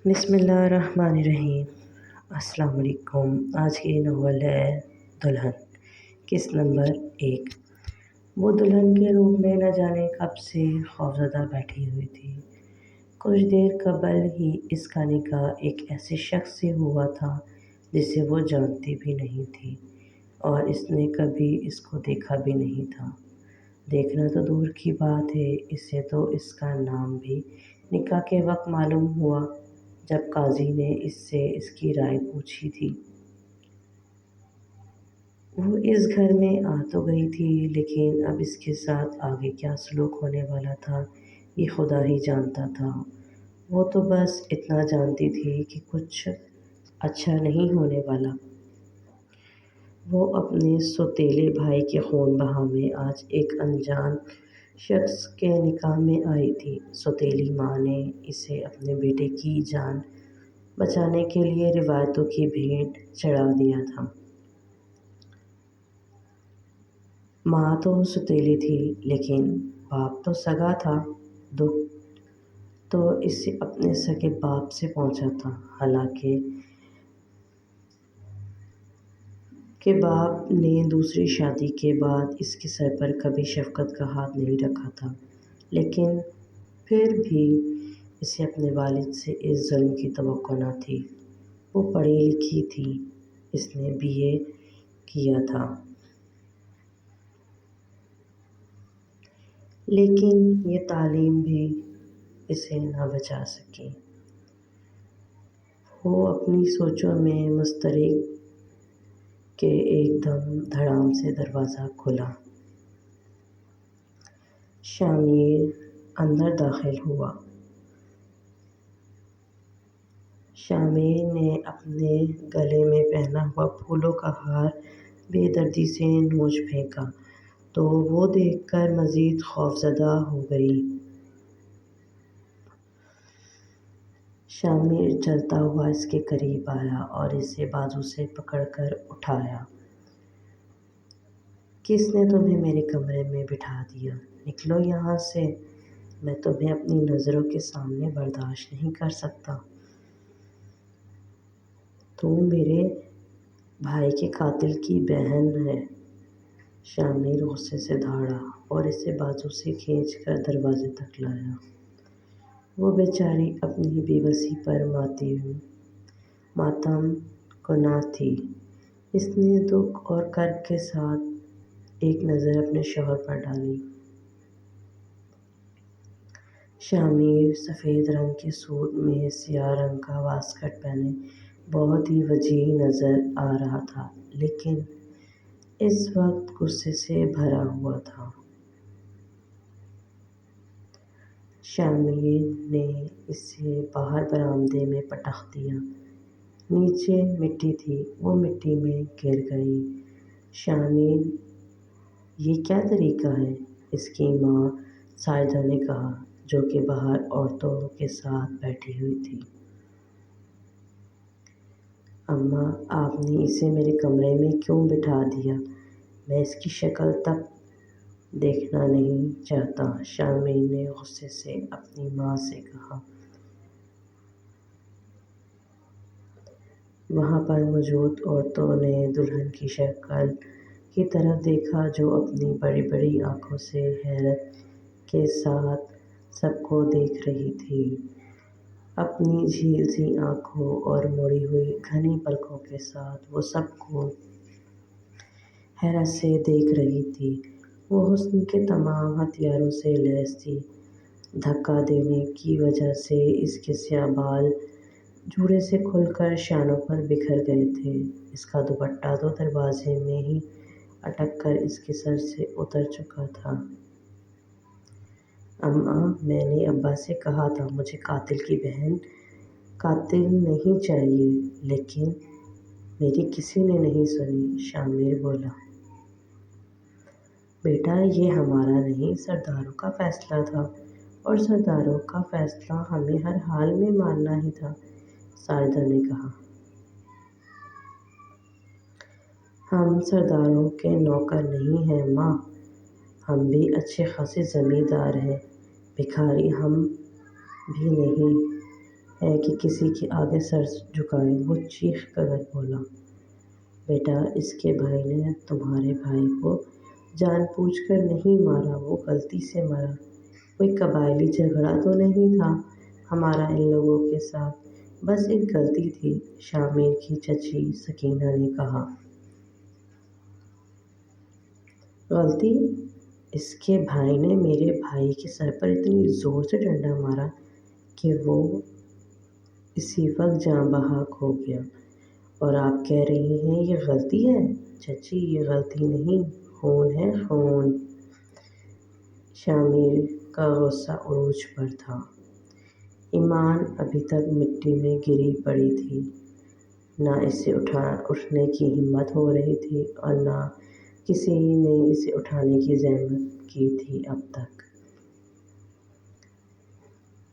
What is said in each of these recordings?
بسم اللہ الرحمن الرحیم۔ السلام علیکم۔ آج کی ناول ہے دلہن۔ قسط نمبر 1۔ وہ دلہن کے روپ میں نہ جانے کب سے خوفزدہ بیٹھی ہوئی تھی۔ کچھ دیر قبل ہی اس کا نکاح ایک ایسے شخص سے ہوا تھا جسے وہ جانتی بھی نہیں تھی اور اس نے کبھی اس کو دیکھا بھی نہیں تھا۔ دیکھنا تو دور کی بات ہے، اسے تو اس کا نام بھی نکاح کے وقت معلوم ہوا جب قاضی نے اس سے اس کی رائے پوچھی تھی۔ وہ اس گھر میں آ تو گئی تھی، لیکن اب اس کے ساتھ آگے کیا سلوک ہونے والا تھا یہ خدا ہی جانتا تھا۔ وہ تو بس اتنا جانتی تھی کہ کچھ اچھا نہیں ہونے والا۔ وہ اپنے سوتیلے بھائی کے خون بہا میں آج ایک انجان شخص کے نکاح میں آئی تھی۔ سوتیلی ماں نے اسے اپنے بیٹے کی جان بچانے کے لیے روایتوں کی بھیٹ چڑھا دیا تھا۔ ماں تو سوتیلی تھی، لیکن باپ تو سگا تھا۔ دکھ تو اسے اپنے سگے باپ سے پہنچا تھا، حالانکہ کہ باپ نے دوسری شادی کے بعد اس کے سر پر کبھی شفقت کا ہاتھ نہیں رکھا تھا، لیکن پھر بھی اسے اپنے والد سے اس ظلم کی توقع نہ تھی۔ وہ پڑھی لکھی تھی، اس نے BA کیا تھا، لیکن یہ تعلیم بھی اسے نہ بچا سکی۔ وہ اپنی سوچوں میں مستغرق کہ ایک دم دھڑام سے دروازہ کھلا۔ شامل اندر داخل ہوا۔ شامل نے اپنے گلے میں پہنا ہوا پھولوں کا ہار بے دردی سے نوچ پھینکا تو وہ دیکھ کر مزید خوفزدہ ہو گئی۔ شامل چلتا ہوا اس کے قریب آیا اور اسے بازو سے پکڑ کر اٹھایا۔ کس نے تمہیں میرے کمرے میں بٹھا دیا؟ نکلو یہاں سے، میں تمہیں اپنی نظروں کے سامنے برداشت نہیں کر سکتا۔ تم میرے بھائی کے قاتل کی بہن ہے۔ شامل غصے سے دھاڑا اور اسے بازو سے کھینچ کر دروازے تک لایا۔ وہ بیچاری اپنی بے بسی پر ماتم کناں تھی۔ اس نے دکھ اور کرب کے ساتھ ایک نظر اپنے شوہر پر ڈالی۔ شامل سفید رنگ کے سوٹ میں سیاہ رنگ کا واسکٹ پہنے بہت ہی وجیح نظر آ رہا تھا، لیکن اس وقت غصے سے بھرا ہوا تھا۔ شامل نے اسے باہر برآمدے میں پٹخ دیا۔ نیچے مٹی تھی، وہ مٹی میں گر گئی۔ شامل، یہ کیا طریقہ ہے؟ اس کی ماں ساجدہ نے کہا، جو کہ باہر عورتوں کے ساتھ بیٹھی ہوئی تھی۔ اماں، آپ نے اسے میرے کمرے میں کیوں بٹھا دیا؟ میں اس کی شکل تک دیکھنا نہیں چاہتا، شامل نے غصے سے اپنی ماں سے کہا۔ وہاں پر موجود عورتوں نے دلہن کی شکل کی طرف دیکھا، جو اپنی بڑی بڑی آنکھوں سے حیرت کے ساتھ سب کو دیکھ رہی تھی۔ اپنی جھیل سی آنکھوں اور مڑی ہوئی گھنی پلکوں کے ساتھ وہ سب کو حیرت سے دیکھ رہی تھی۔ وہ حسن کے تمام ہتھیاروں سے لیس تھی۔ دھکا دینے کی وجہ سے اس کے سیاہ بال جوڑے سے کھل کر شانوں پر بکھر گئے تھے۔ اس کا دوپٹہ تو دروازے میں ہی اٹک کر اس کے سر سے اتر چکا تھا۔ اماں، میں نے ابا سے کہا تھا مجھے قاتل کی بہن قاتل نہیں چاہیے، لیکن میری کسی نے نہیں سنی، شامل بولا۔ بیٹا، یہ ہمارا نہیں، سرداروں کا فیصلہ تھا، اور سرداروں کا فیصلہ ہمیں ہر حال میں ماننا ہی تھا، ساجدہ نے کہا۔ ہم سرداروں کے نوکر نہیں ہیں ماں، ہم بھی اچھے خاصے زمیندار ہیں، بھکاری ہم بھی نہیں۔ ہے کہ کسی کے آگے سر جھکائے۔ وہ چیخ کر بولا، بیٹا، اس کے بھائی نے تمہارے بھائی کو جان بوجھ کر نہیں مارا، وہ غلطی سے مرا۔ کوئی قبائلی جھگڑا تو نہیں تھا ہمارا ان لوگوں کے ساتھ، بس ایک غلطی تھی۔ شامر کی چچی سکینہ نے کہا۔ غلطی؟ اس کے بھائی نے میرے بھائی کے سر پر اتنی زور سے ڈنڈا مارا کہ وہ اسی وقت جاں بحق ہو گیا، اور آپ کہہ رہی ہیں یہ غلطی ہے؟ چچی، یہ غلطی نہیں، خون ہے، خون۔ شامر کا غصہ عروج پر تھا۔ ایمان ابھی تک مٹی میں گری پڑی تھی، نہ اسے اٹھنے کی ہمت ہو رہی تھی اور نہ کسی نے اسے اٹھانے کی زحمت کی تھی اب تک۔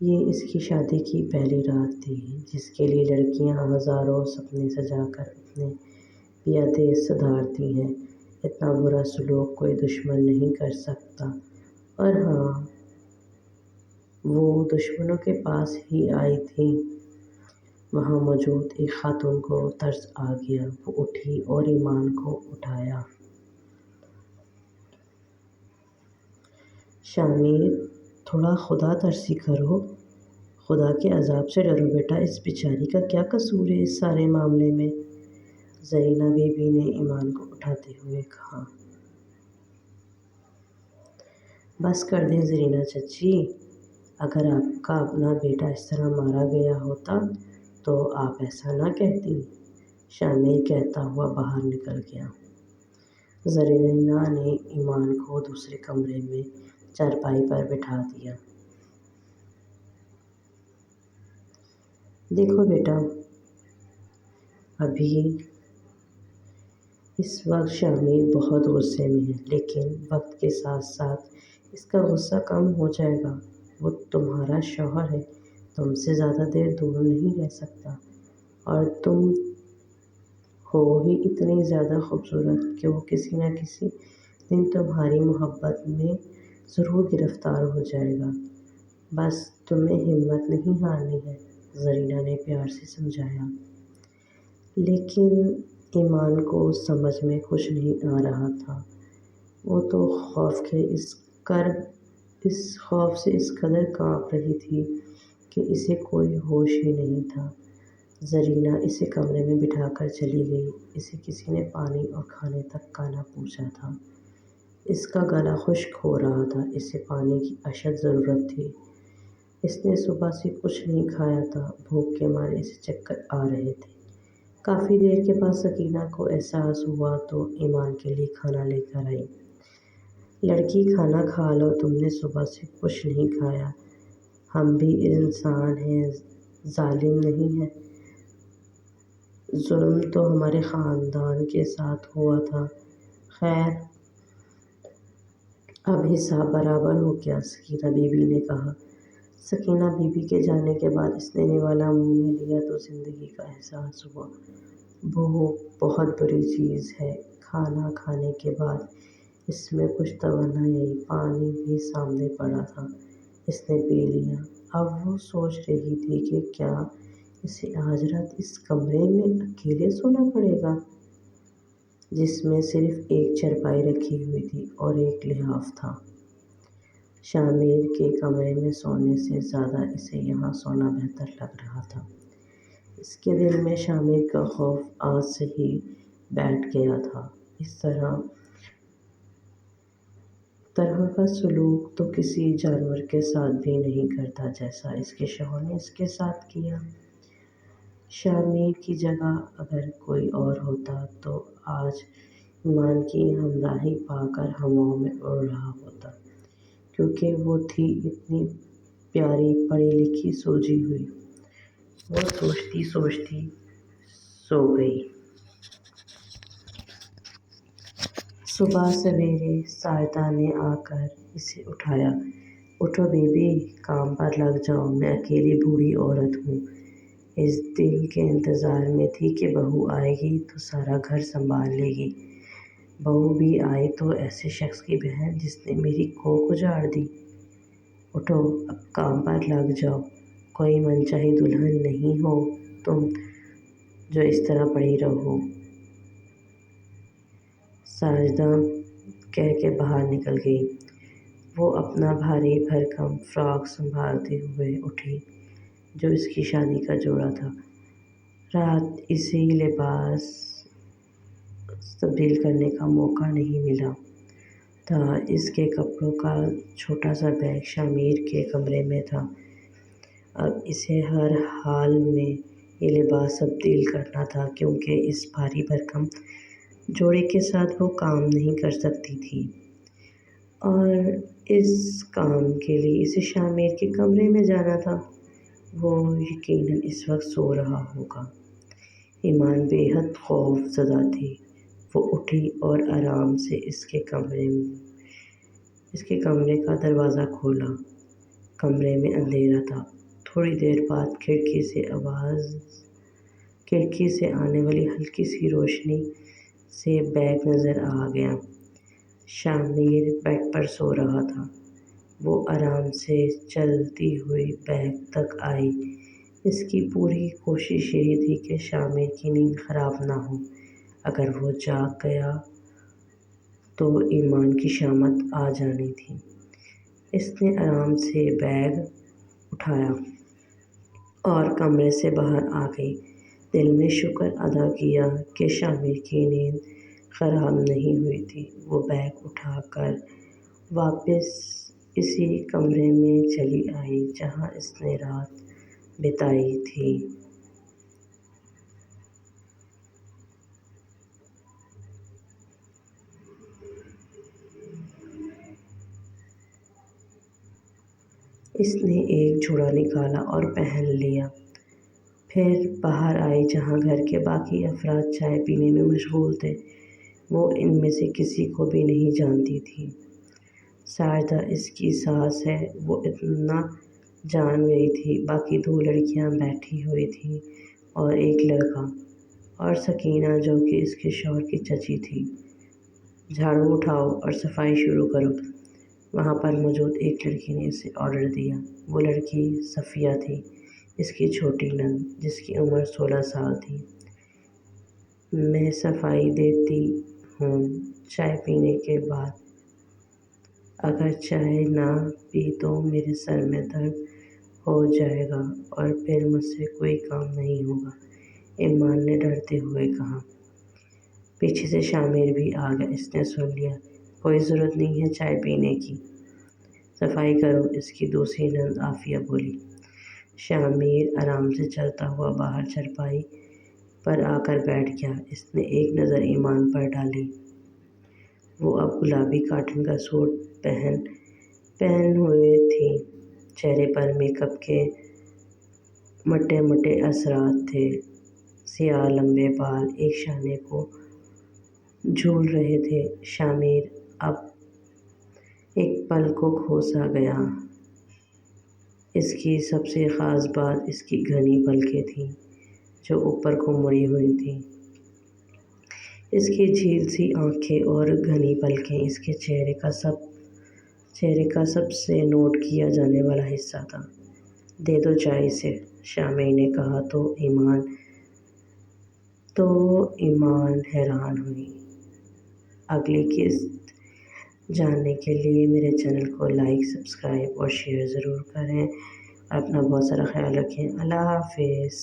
یہ اس کی شادی کی پہلی رات تھی، جس کے لیے لڑکیاں ہزاروں سپنے سجا کر اپنے پیادے سدھارتی ہیں۔ اتنا برا سلوک کوئی دشمن نہیں کر سکتا۔ اور ہاں، وہ دشمنوں کے پاس ہی آئی تھی۔ وہاں موجود ایک خاتون کو طرس آ گیا۔ وہ اٹھی اور ایمان کو اٹھایا۔ شامر، تھوڑا خدا ترسی کرو، خدا کے عذاب سے ڈرو بیٹا، اس بیچاری کا کیا قصور ہے اس سارے معاملے میں؟ زرینہ بی بی نے ایمان کو اٹھاتے ہوئے کہا۔ بس کر دیں زرینہ چچی، اگر آپ کا اپنا بیٹا اس طرح مارا گیا ہوتا تو آپ ایسا نہ کہتی، شامر کہتا ہوا باہر نکل گیا۔ زرینہ نے ایمان کو دوسرے کمرے میں چارپائی پر بٹھا دیا۔ دیکھو بیٹا، ابھی اس وقت شامر بہت غصے میں ہے، لیکن وقت کے ساتھ ساتھ اس کا غصہ کم ہو جائے گا۔ وہ تمہارا شوہر ہے، تم سے زیادہ دیر دور نہیں رہ سکتا، اور تم ہو ہی اتنی زیادہ خوبصورت کہ وہ کسی نہ کسی دن تمہاری محبت میں ضرور گرفتار ہو جائے گا۔ بس تمہیں ہمت نہیں ہارنی ہے، زرینہ نے پیار سے سمجھایا۔ لیکن ایمان کو سمجھ میں کچھ نہیں آ رہا تھا۔ وہ تو خوف سے اس قدر کانپ رہی تھی کہ اسے کوئی ہوش ہی نہیں تھا۔ زرینہ اسے کمرے میں بٹھا کر چلی گئی۔ اسے کسی نے پانی اور کھانے تک کا نہ پوچھا تھا۔ اس کا گلا خشک ہو رہا تھا، اسے پانی کی اشد ضرورت تھی۔ اس نے صبح سے کچھ نہیں کھایا تھا، بھوک کے مارے اسے چکر آ رہے تھے۔ کافی دیر کے بعد سکینہ کو احساس ہوا تو ایمان کے لیے کھانا لے کر آئی۔ لڑکی، کھانا کھا لو، تم نے صبح سے کچھ نہیں کھایا۔ ہم بھی انسان ہیں، ظالم نہیں ہیں۔ ظلم تو ہمارے خاندان کے ساتھ ہوا تھا، خیر اب حساب برابر ہو گیا، سکینہ بی بی نے کہا۔ سکینہ بی بی کے جانے کے بعد اس نے نوالا منہ میں لیا تو زندگی کا احساس ہوا۔ بھوک بہت بری چیز ہے۔ کھانا کھانے کے بعد اس میں کچھ توانائی آئی۔ پانی بھی سامنے پڑا تھا، اس نے پی لیا۔ اب وہ سوچ رہی تھی کہ کیا اسے آج رات اس کمرے میں اکیلے سونا پڑے گا، جس میں صرف ایک چارپائی رکھی ہوئی تھی اور ایک لحاف تھا۔ شامر کے کمرے میں سونے سے زیادہ اسے یہاں سونا بہتر لگ رہا تھا۔ اس کے دل میں شامر کا خوف آج سے ہی بیٹھ گیا تھا۔ اس طرح کا سلوک تو کسی جانور کے ساتھ بھی نہیں کرتا جیسا اس کے شوہر نے اس کے ساتھ کیا۔ شامر کی جگہ اگر کوئی اور ہوتا تو آج ایمان کی ہمراہی پا کر ہواؤں میں اڑ رہا ہوتا، کیونکہ وہ تھی اتنی پیاری، پڑھی لکھی، سلجھی ہوئی۔ وہ سوچتی سوچتی سو گئی۔ صبح سویرے ساجدہ نے آ کر اسے اٹھایا۔ اٹھو بیبی، کام پر لگ جاؤ، میں اکیلی بوڑھی عورت ہوں، اس دن کے انتظار میں تھی کہ بہو آئے گی تو سارا گھر سنبھال لے گی۔ بہو بھی آئی تو ایسے شخص کی بہن جس نے میری کوکھ اجاڑ دی۔ اٹھو، اب کام پر لگ جاؤ، کوئی منچاہی دلہن نہیں ہو تم جو اس طرح پڑی رہو۔ ساجدہ کہہ کے باہر نکل گئی۔ وہ اپنا بھاری بھرکم فراک سنبھالتے ہوئے اٹھی جو اس کی شادی کا جوڑا تھا۔ رات اسی لباس تبدیل کرنے کا موقع نہیں ملا تھا۔ اس کے کپڑوں کا چھوٹا سا بیگ شامیر کے کمرے میں تھا۔ اب اسے ہر حال میں یہ لباس تبدیل کرنا تھا کیونکہ اس بھاری بھرکم جوڑے کے ساتھ وہ کام نہیں کر سکتی تھی، اور اس کام کے لیے اسے شامیر کے کمرے میں جانا تھا۔ وہ یقیناً اس وقت سو رہا ہوگا۔ ایمان بے حد خوف زدہ تھی۔ وہ اٹھی اور آرام سے اس کے کمرے کا دروازہ کھولا۔ کمرے میں اندھیرا تھا۔ تھوڑی دیر بعد کھڑکی سے آنے والی ہلکی سی روشنی سے بیگ نظر آ گیا۔ شامیر بیڈ پر سو رہا تھا۔ وہ آرام سے چلتی ہوئی بیگ تک آئی۔ اس کی پوری کوشش یہی تھی کہ شامیر کی نیند خراب نہ ہو۔ اگر وہ جاگ گیا تو ایمان کی شامت آ جانی تھی۔ اس نے آرام سے بیگ اٹھایا اور کمرے سے باہر آ گئی۔ دل میں شکر ادا کیا کہ شامیر کی نیند خراب نہیں ہوئی تھی۔ وہ بیگ اٹھا کر واپس اسی کمرے میں چلی آئی جہاں اس نے رات بتائی تھی۔ اس نے ایک جوڑا نکالا اور پہن لیا۔ پھر باہر آئی جہاں گھر کے باقی افراد چائے پینے میں مشغول تھے۔ وہ ان میں سے کسی کو بھی نہیں جانتی تھی۔ ساجدہ اس کی ساس ہے، وہ اتنا جان گئی تھی۔ باقی 2 لڑکیاں بیٹھی ہوئی تھیں اور ایک لڑکا، اور سکینہ جو کہ اس کے شوہر کی چچی تھی۔ جھاڑو اٹھاؤ اور صفائی شروع کرو، وہاں پر موجود ایک لڑکی نے اسے آرڈر دیا۔ وہ لڑکی صفیہ تھی، اس کی چھوٹی نند جس کی عمر 16 سال تھی۔ میں صفائی دیتی ہوں چائے پینے کے بعد۔ اگر چائے نہ پی تو میرے سر میں درد ہو جائے گا اور پھر مجھ سے کوئی کام نہیں ہوگا، ایمان نے ڈرتے ہوئے کہا۔ پیچھے سے شامیر بھی آ گیا۔ اس نے سن لیا۔ کوئی ضرورت نہیں ہے چائے پینے کی، صفائی کرو، اس کی دوسری نند عافیہ بولی۔ شامیر آرام سے چلتا ہوا باہر چارپائی پر آ کر بیٹھ گیا۔ اس نے ایک نظر ایمان پر ڈالی۔ وہ اب گلابی کاٹن کا سوٹ پہن ہوئی تھی۔ چہرے پر میک اپ کے مٹے مٹے اثرات تھے۔ سیاہ لمبے بال ایک شانے کو جھول رہے تھے۔ شامیر اب ایک پل کو کھو سا گیا۔ اس کی سب سے خاص بات اس کی گھنی پلکیں تھیں جو اوپر کو مڑی ہوئی تھیں۔ اس کی جھیل سی آنکھیں اور گھنی پلکیں اس کے چہرے کا سب سے نوٹ کیا جانے والا حصہ تھا۔ دے دو چائے اسے، شامیر نے کہا تو ایمان حیران ہوئی۔ اگلی قسط جاننے کے لیے میرے چینل کو لائک، سبسکرائب اور شیئر ضرور کریں، اور اپنا بہت سارا خیال رکھیں۔ اللہ حافظ۔